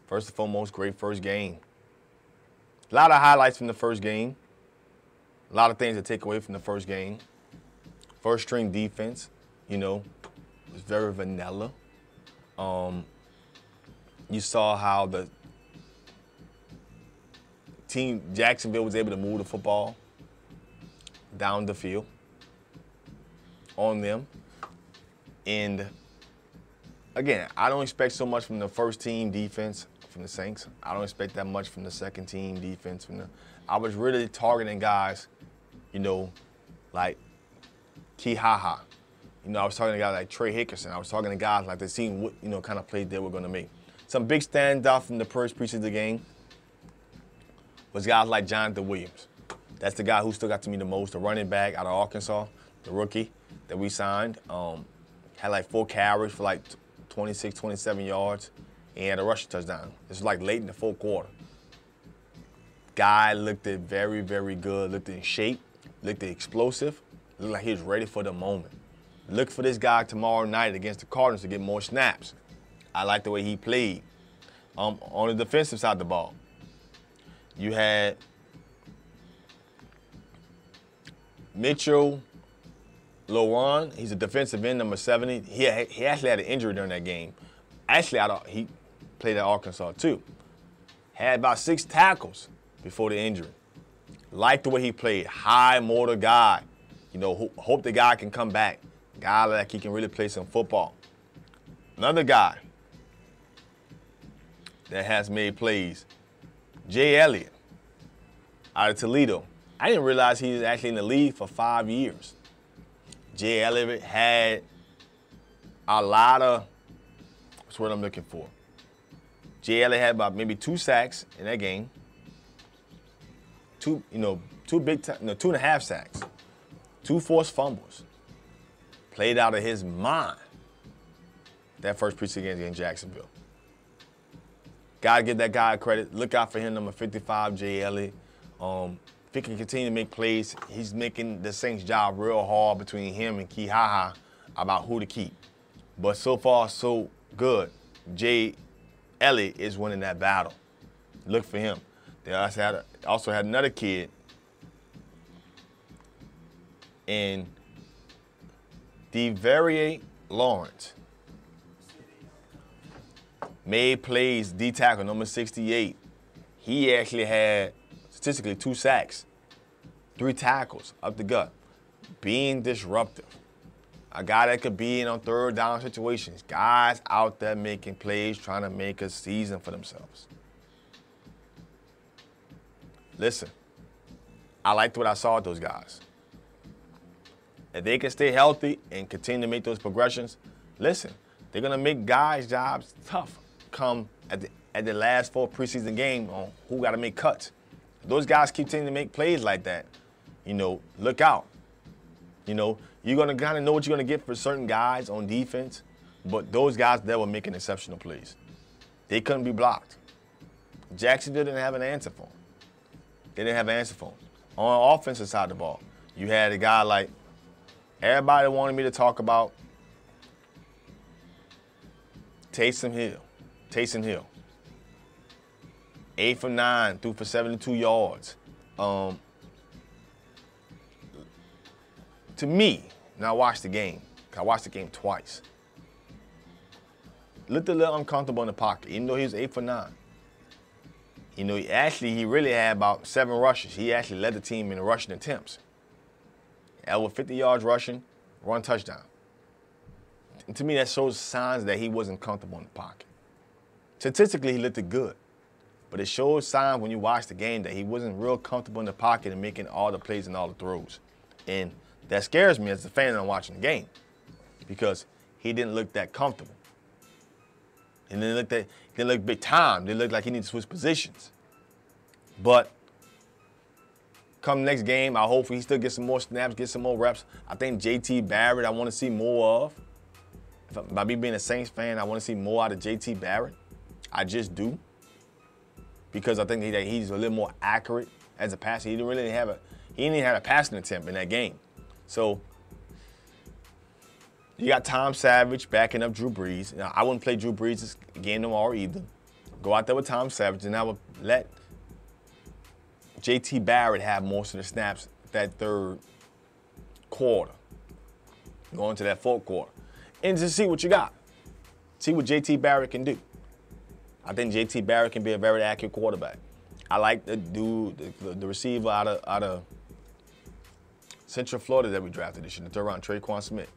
First and foremost, great first game. A lot of highlights from the first game. A lot of things to take away from the first game. First string defense, you know, was very vanilla. You saw how the team, Jacksonville, was able to move the football down the field on them. And again, I don't expect so much from the first team defense from the Saints. I don't expect that much from the second team defense. I was really targeting guys, you know, like Kihaha. You know, I was talking to guys like Trey Hickerson. I was talking to guys like they seen what, you know, kind of plays they were going to make. Some big standout from the first preseason game was guys like Jonathan Williams. That's the guy who stood out to me the most, the running back out of Arkansas, the rookie that we signed. Had like 4 carries for like 26, 27 yards, and had a rushing touchdown. This was like late in the fourth quarter. Guy looked at very, very good, looked in shape, looked at explosive, looked like he was ready for the moment. Look for this guy tomorrow night against the Cardinals to get more snaps. I like the way he played. On the defensive side of the ball, you had Mitchell Loran. He's a defensive end, number 70. He actually had an injury during that game. Actually, he played at Arkansas too. Had about 6 tackles before the injury. Like the way he played. High motor guy. You know, hope the guy can come back. Guy like he can really play some football. Another guy that has made plays, Jay Elliott out of Toledo. I didn't realize he was actually in the league for 5 years. Jay Elliott had a lot of, what's what I'm looking for? Jay Elliott had about maybe 2 sacks in that game. 2.5 sacks. 2 forced fumbles. Played out of his mind that first preseason game against Jacksonville. Gotta give that guy credit. Look out for him, number 55, Jay Elliott. If he can continue to make plays, he's making the Saints' job real hard between him and Kihaha about who to keep. But so far, so good. Jay Elliott is winning that battle. Look for him. They also had another kid in DeVarier Lawrence. Made plays, D-tackle, number 68. He actually had, statistically, 2 sacks, 3 tackles up the gut. Being disruptive. A guy that could be in on third down situations. Guys out there making plays, trying to make a season for themselves. Listen, I liked what I saw with those guys. If they can stay healthy and continue to make those progressions, listen, they're going to make guys' jobs tough come at the last 4 preseason games on who got to make cuts. If those guys continue to make plays like that, you know, look out. You know, you're going to kind of know what you're going to get for certain guys on defense, but those guys that were making exceptional plays, they couldn't be blocked. Jacksonville didn't have an answer for them. They didn't have an answer for them. On the offensive side of the ball, you had a guy like, everybody wanted me to talk about Taysom Hill. 8 for 9, threw for 72 yards. To me, now I watched the game. I watched the game twice. Looked a little uncomfortable in the pocket, even though he was 8 for 9. You know, he really had about 7 rushes. He actually led the team in rushing attempts. Over 50 yards rushing, 1 touchdown. And to me, that shows signs that he wasn't comfortable in the pocket. Statistically, he looked good. But it shows signs when you watch the game that he wasn't real comfortable in the pocket and making all the plays and all the throws. And that scares me as a fan when I'm watching the game because he didn't look that comfortable. And he didn't look big time. They looked like he needed to switch positions. But come next game, I hope he still gets some more snaps, get some more reps. I think J.T. Barrett I want to see more of. By me being a Saints fan, I want to see more out of J.T. Barrett. I just do. Because I think he's a little more accurate as a passer. He didn't really have a passing attempt in that game. So you got Tom Savage backing up Drew Brees. Now, I wouldn't play Drew Brees this game tomorrow either. Go out there with Tom Savage, and I would let J.T. Barrett have most of the snaps that third quarter, going to that fourth quarter, and just see what you got. See what J.T. Barrett can do. I think J.T. Barrett can be a very accurate quarterback. I like the dude, the receiver out of Central Florida that we drafted this year, the third round, Traquan Smith.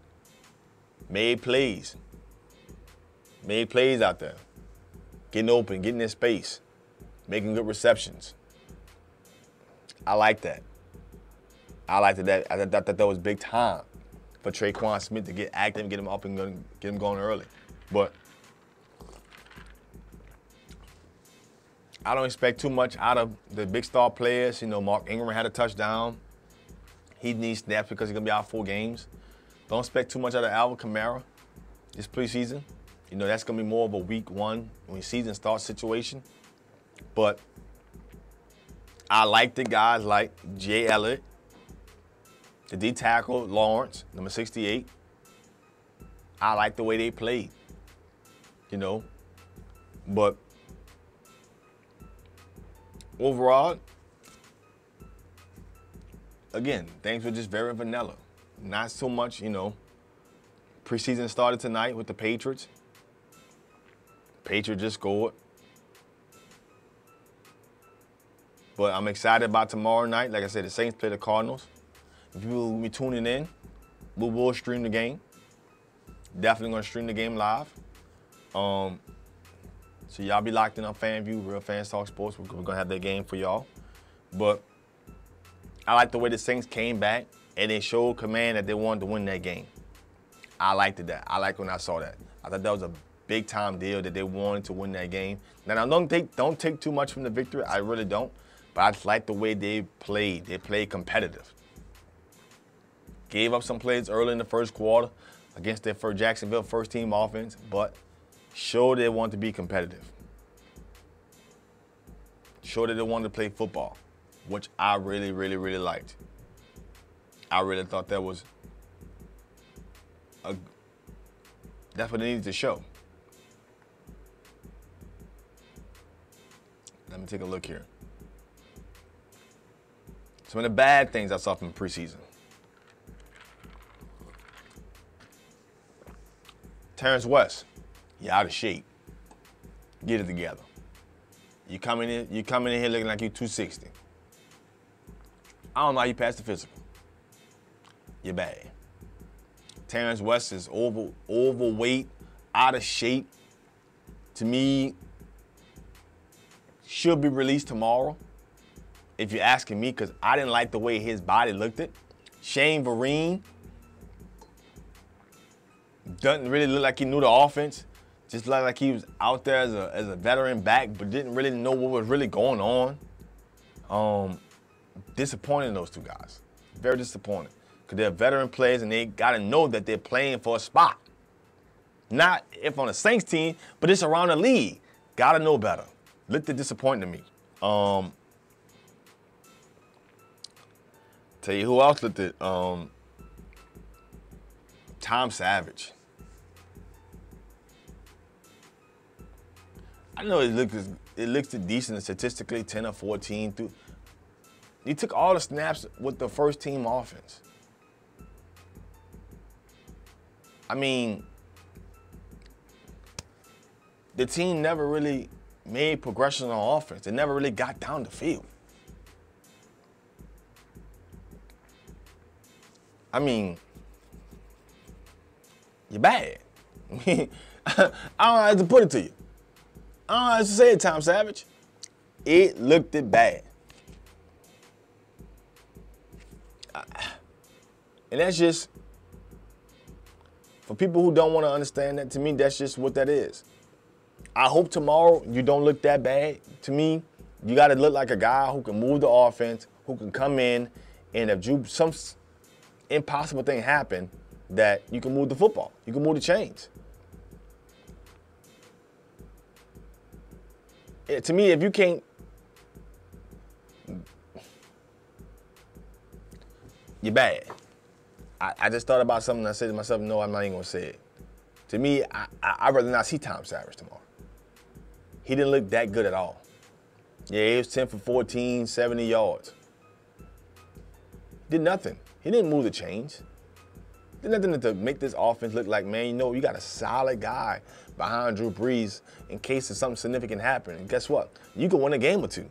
Made plays out there, getting open, getting in space, making good receptions. I like that. I thought that was big time for Traquan Smith to get active, get him up and get him going early. But I don't expect too much out of the big star players. You know, Mark Engram had a touchdown. He needs snaps because he's going to be out 4 games. Don't expect too much out of Alvin Kamara this preseason. You know, that's going to be more of a week 1 when season starts situation. But I like the guys like Jay Elliott, the D tackle, Lawrence, number 68. I like the way they played, you know. But overall, again, things were just very vanilla. Not so much, you know. Preseason started tonight with the Patriots. Patriots just scored. But I'm excited about tomorrow night. Like I said, the Saints play the Cardinals. If you will be tuning in, we will stream the game. Definitely going to stream the game live. So y'all be locked in on FanView, Real Fans Talk Sports. We're going to have that game for y'all. But I like the way the Saints came back and they showed command that they wanted to win that game. I liked that. I liked when I saw that. I thought that was a big-time deal that they wanted to win that game. Now, don't take too much from the victory. I really don't. But I just like the way they played. They played competitive. Gave up some plays early in the first quarter against their Jacksonville first-team offense, but showed they wanted to be competitive. Showed that they wanted to play football, which I really, really, really liked. I really thought that was that's what they needed to show. Let me take a look here. Some of the bad things I saw from preseason. Terrence West, you're out of shape. Get it together. You coming in here looking like you're 260. I don't know how you passed the physical. You're bad. Terrence West is overweight, out of shape. To me, should be released tomorrow. If you're asking me, because I didn't like the way his body looked at. Shane Vereen doesn't really look like he knew the offense. Just looked like he was out there as a veteran back, but didn't really know what was really going on. Disappointing, those two guys. Very disappointing. Because they're veteran players and they got to know that they're playing for a spot. Not if on a Saints team, but it's around the league. Got to know better. Looked disappointing to me. Tell you who else looked at Tom Savage. I know it looks decent statistically, 10 or 14. He took all the snaps with the first team offense. I mean, the team never really made progression on offense. They never really got down the field. I mean, you're bad. I don't know how to put it to you. I don't know how to say it, Tom Savage. It looked bad. And that's just, for people who don't want to understand that, to me, that's just what that is. I hope tomorrow you don't look that bad. To me, you got to look like a guy who can move the offense, who can come in, and if some impossible thing happen, that you can move the football. You can move the chains. To me, if you can't, you're bad. I just thought about something and I said to myself, no, I'm not even going to say it. To me, I'd rather not see Tom Savage tomorrow. He didn't look that good at all. Yeah, he was 10 for 14, 70 yards. Did nothing. He didn't move the chains. Did nothing to make this offense look like, man, you got a solid guy behind Drew Brees in case of something significant happen. And guess what? You can win a game or two.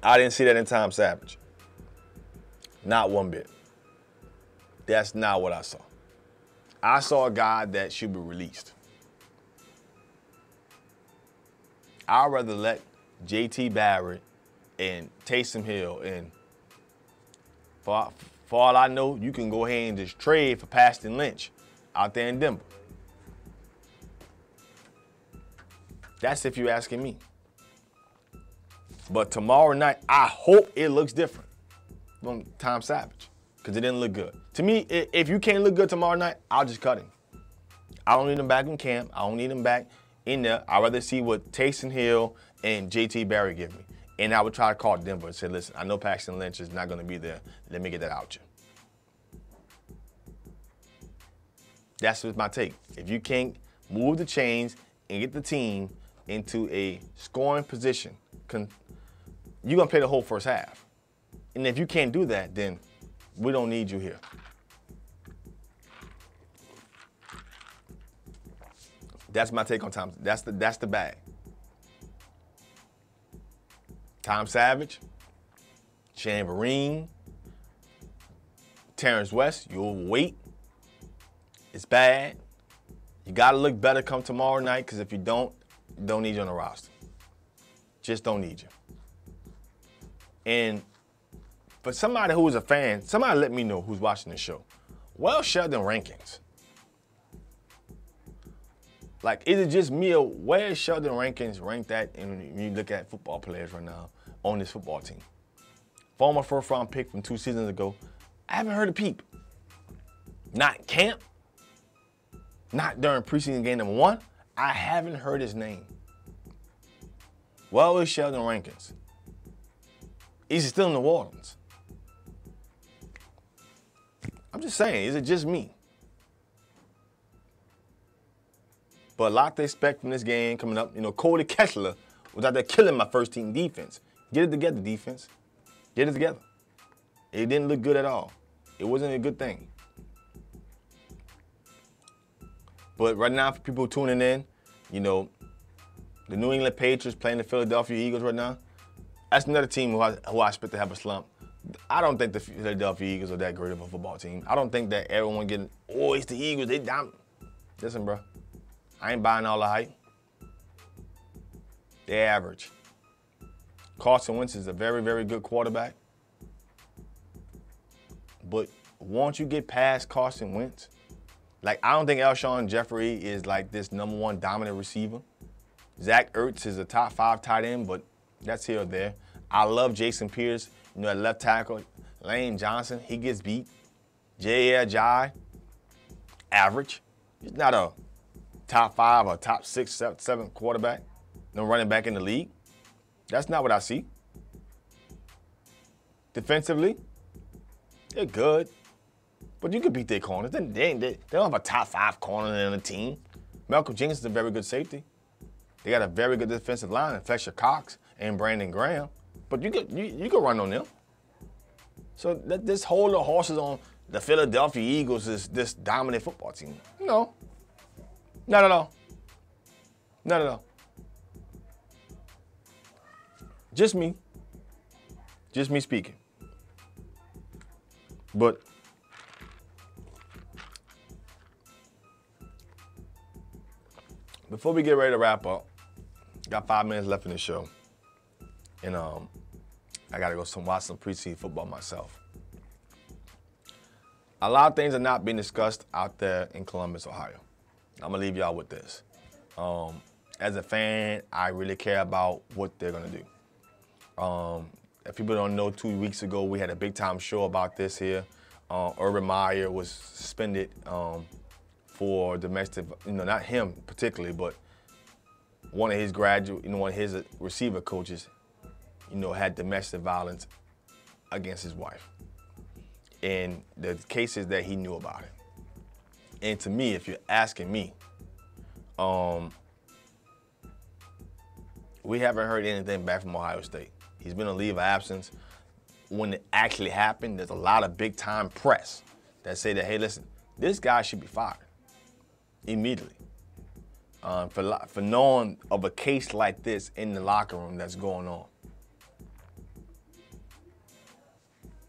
I didn't see that in Tom Savage. Not one bit. That's not what I saw. I saw a guy that should be released. I'd rather let J.T. Barrett and Taysom Hill, and for all I know, you can go ahead and just trade for Paxton Lynch out there in Denver. That's if you're asking me. But tomorrow night, I hope it looks different from Tom Savage, because it didn't look good. To me, if you can't look good tomorrow night, I'll just cut him. I don't need him back in camp. I don't need him back in there. I'd rather see what Taysom Hill and J.T. Barrett give me. And I would try to call Denver and say, listen, I know Paxton Lynch is not going to be there. Let me get that out you. That's just my take. If you can't move the chains and get the team into a scoring position, you're going to play the whole first half. And if you can't do that, then we don't need you here. That's my take on Tom. That's the bag. Tom Savage, Vereen, Terrence West, you'll wait. It's bad. You got to look better come tomorrow night, because if you don't need you on the roster. Just don't need you. And for somebody who is a fan, somebody let me know who's watching the show. Well, Sheldon rankings. Like, is it just me, or where is Sheldon rankings ranked at? And when you look at football players right now on this football team, former first-round pick from 2 seasons ago, I haven't heard a peep. Not in camp, not during preseason game number 1. I haven't heard his name. Well, is Sheldon Rankins? Is he still in New Orleans? I'm just saying, is it just me? But a lot to expect from this game coming up. Cody Kessler was out there killing my first team defense. Get it together, defense. Get it together. It didn't look good at all. It wasn't a good thing. But right now, for people tuning in, the New England Patriots playing the Philadelphia Eagles right now. That's another team who I expect to have a slump. I don't think the Philadelphia Eagles are that great of a football team. I don't think that everyone getting, it's the Eagles, they down. Listen, bro, I ain't buying all the hype. They're average. Carson Wentz is a very, very good quarterback. But once you get past Carson Wentz, I don't think Alshon Jeffrey is like this #1 dominant receiver. Zach Ertz is a top 5 tight end, but that's here or there. I love Jason Pierce, at left tackle. Lane Johnson, he gets beat. J.R. Jai, average. He's not a top 5 or top 6, 7 quarterback. No running back in the league. That's not what I see. Defensively, they're good. But you can beat their corners. They don't have a top 5 corner in the team. Malcolm Jenkins is a very good safety. They got a very good defensive line, Fletcher Cox and Brandon Graham. But you can run on them. So this whole little horses on the Philadelphia Eagles is this dominant football team. No. Not at all. Not at all. Just me. Just me speaking. But Before we get ready to wrap up, got 5 minutes left in the show. And I got to go watch some preseason football myself. A lot of things are not being discussed out there in Columbus, Ohio. I'm going to leave y'all with this. As a fan, I really care about what they're going to do. If people don't know, 2 weeks ago, we had a big-time show about this here. Urban Meyer was suspended for domestic, not him particularly, but one of his one of his receiver coaches, had domestic violence against his wife. And the cases that he knew about it. And to me, if you're asking me, we haven't heard anything back from Ohio State. He's been on leave of absence. When it actually happened, there's a lot of big-time press that say that, hey, listen, this guy should be fired immediately for knowing of a case like this in the locker room that's going on.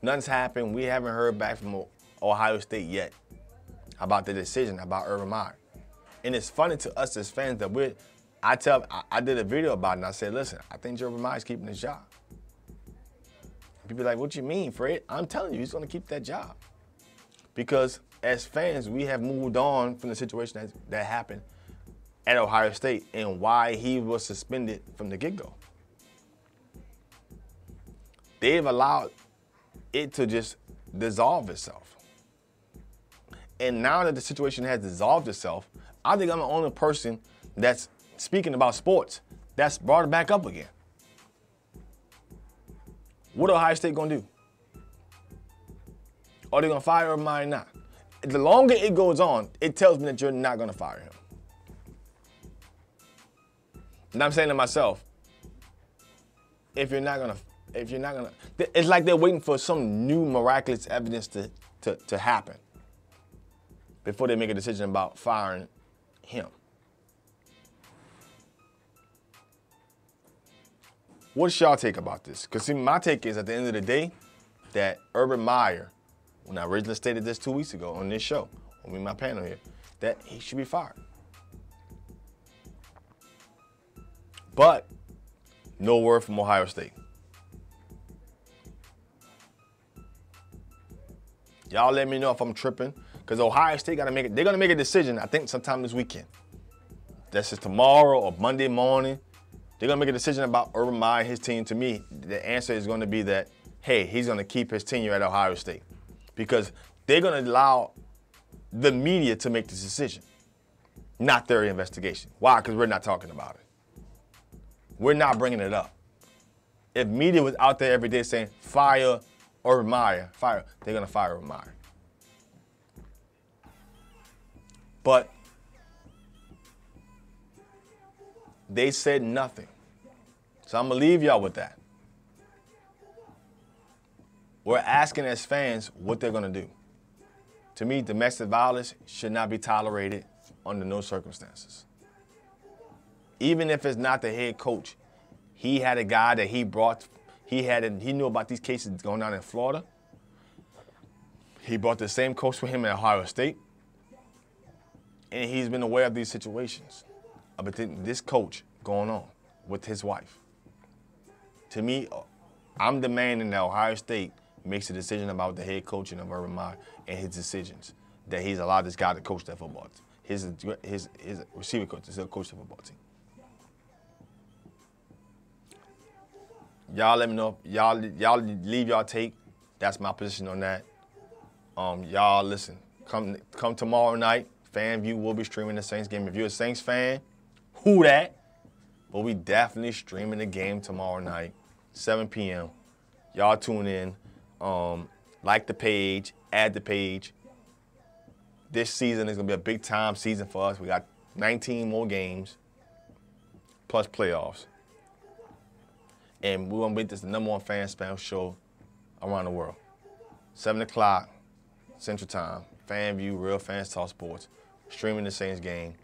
Nothing's happened. We haven't heard back from Ohio State yet about the decision about Urban Meyer. And it's funny to us as fans that I did a video about it and I said, listen, I think Urban Meyer's keeping his job. People are like, what you mean, Fred? I'm telling you, he's going to keep that job. Because as fans, we have moved on from the situation that happened at Ohio State and why he was suspended from the get-go. They've allowed it to just dissolve itself. And now that the situation has dissolved itself, I think I'm the only person that's speaking about sports that's brought it back up again. What Ohio State gonna do? Are they gonna fire Urban Meyer or not? The longer it goes on, it tells me that you're not gonna fire him. And I'm saying to myself, if you're not gonna, it's like they're waiting for some new miraculous evidence to happen before they make a decision about firing him. What's y'all take about this? Because see, my take is at the end of the day that Urban Meyer, when I originally stated this 2 weeks ago on this show, on my panel here, that he should be fired. But no word from Ohio State. Y'all let me know if I'm tripping, because Ohio State they're gonna make a decision, I think sometime this weekend. That's just tomorrow or Monday morning. They're going to make a decision about Urban Meyer and his team. To me, the answer is going to be that, hey, he's going to keep his tenure at Ohio State. Because they're going to allow the media to make this decision, not their investigation. Why? Because we're not talking about it. We're not bringing it up. If media was out there every day saying, fire Urban Meyer, fire, they're going to fire Urban Meyer. But they said nothing. So I'm going to leave y'all with that. We're asking as fans what they're going to do. To me, domestic violence should not be tolerated under no circumstances. Even if it's not the head coach, he had a guy that he brought, he knew about these cases going on in Florida. He brought the same coach with him at Ohio State. And he's been aware of these situations. But this coach going on with his wife. To me, I'm demanding that Ohio State makes a decision about the head coaching of Urban Meyer and his decisions, that he's allowed this guy to coach that football team. His receiver coach to still coach the football team. Y'all let me know. Y'all leave y'all take. That's my position on that. Y'all listen. Come tomorrow night. FanView will be streaming the Saints game. If you're a Saints fan, who that? But we definitely streaming the game tomorrow night, 7 p.m. Y'all tune in. Like the page, add the page. This season is going to be a big-time season for us. We got 19 more games plus playoffs. And we're going to make this the #1 fan spam show around the world. 7 o'clock Central Time, FanView, Real Fans Talk Sports, streaming the Saints game.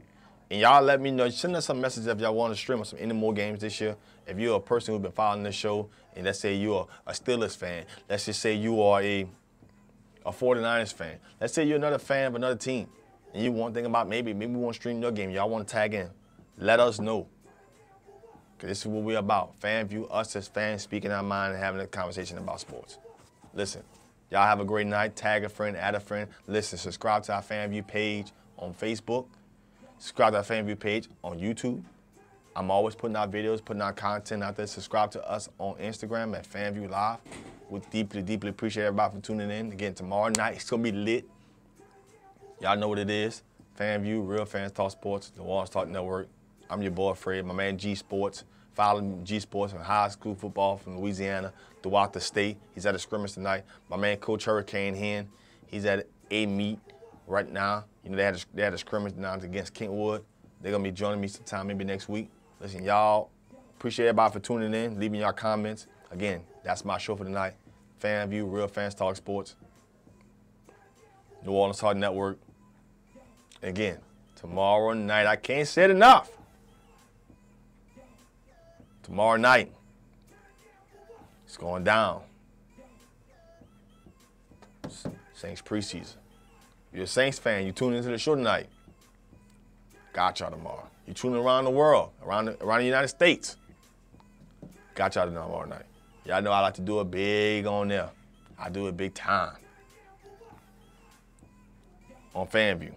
And y'all let me know, send us some messages if y'all want to stream us any more games this year. If you're a person who's been following this show, and let's say you're a Steelers fan, let's just say you are a 49ers fan. Let's say you're another fan of another team, and you want to think about maybe we want to stream your game. Y'all want to tag in. Let us know. Because this is what we're about. FanView, us as fans speaking our mind and having a conversation about sports. Listen, y'all have a great night. Tag a friend, add a friend. Listen, subscribe to our FanView page on Facebook. Subscribe to our FanView page on YouTube. I'm always putting out videos, putting out content out there. Subscribe to us on Instagram at FanView Live. We deeply, deeply appreciate everybody for tuning in. Again, tomorrow night, it's going to be lit. Y'all know what it is. FanView, Real Fans Talk Sports, the New Orleans Talk Network. I'm your boy, Fred, my man G Sports. Follow me, G Sports, from high school football from Louisiana throughout the state. He's at a scrimmage tonight. My man, Coach Hurricane Hen, he's at a meet right now. You know, they had a scrimmage now against Kentwood. They're going to be joining me sometime, maybe next week. Listen, y'all, appreciate everybody for tuning in, leaving y'all comments. Again, that's my show for tonight. FanView, Real Fans Talk Sports, New Orleans Talk Network. Again, tomorrow night, I can't say it enough. Tomorrow night, it's going down. Saints preseason. If you're a Saints fan, you tune into the show tonight. Got y'all tomorrow. You tuning around the world, around the United States. Got y'all tomorrow night. Y'all know I like to do it big on there. I do it big time. On FanView.